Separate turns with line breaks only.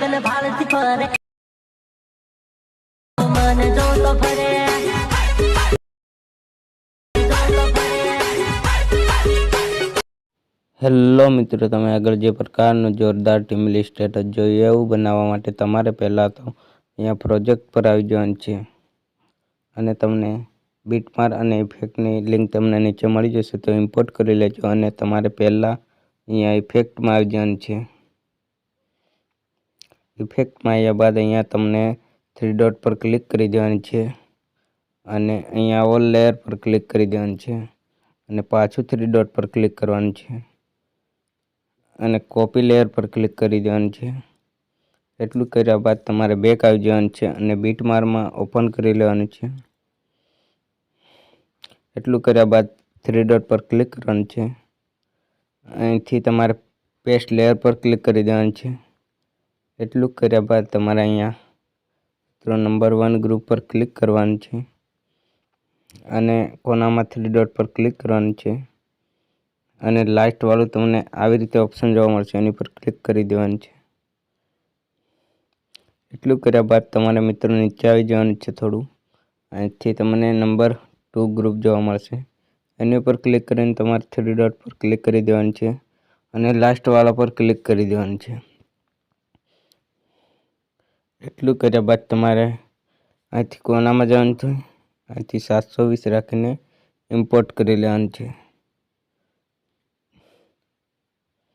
મને ભાળતી ફરે મને જોતો ફરે
હેલો મિત્રો, તમે આગળ જે પ્રકારનું જોરદાર ટીમલી સ્ટેટસ જોઈએ એવું બનાવવા માટે તમારે પહેલાં તો અહીંયા પ્રોજેક્ટ પર આવી જવાનું છે અને તમને બીટમાર્ક અને ઇફેક્ટની લિંક તમને નીચે મળી જશે, તો ઇમ્પોર્ટ કરી લેજો. અને તમારે પહેલાં અહીંયા ઇફેક્ટમાં આવી જવાનું છે. ઇફેક્ટમાં આવ્યા બાદ અહીંયા તમને 3 ડોટ પર ક્લિક કરી દેવાની છે અને અહીંયા ઓલ લેયર પર ક્લિક કરી દેવાનું છે અને પાછું 3 ડોટ પર ક્લિક કરવાનું છે અને કોપી લેયર પર ક્લિક કરી દેવાનું છે. એટલું કર્યા બાદ તમારે બેક આવી જવાનું છે અને બીટમાર્કમાં ઓપન કરી લેવાનું છે. એટલું કર્યા બાદ 3 ડોટ પર ક્લિક કરવાનું છે. અહીંથી તમારે પેસ્ટ લેયર પર ક્લિક કરી દેવાનું છે. એટલું કર્યા બાદ તમારે અહીંયા નંબર 1 ગ્રુપ પર ક્લિક કરવાનું છે અને કોનામાં 3 ડોટ પર ક્લિક કરવાનું છે અને લાસ્ટ વાળું તમને આવી રીતે ઓપ્શન જોવા મળશે, એની પર ક્લિક કરી દેવાનું છે. એટલું કર્યા બાદ તમારે મિત્રો નીચે આવી જવાનું છે. થોડું અહીંથી તમને નંબર 2 ગ્રુપ જોવા મળશે, એની ઉપર ક્લિક કરીને તમારે 3 ડોટ પર ક્લિક કરી દેવાનું છે અને લાસ્ટ વાળા પર ક્લિક કરી દેવાનું છે. એટલું કર્યા બાદ તમારે અહીંથી કોનામાં જવાનું છે, અહીંથી 720 રાખીને ઇમ્પોર્ટ કરી લેવાનું છે.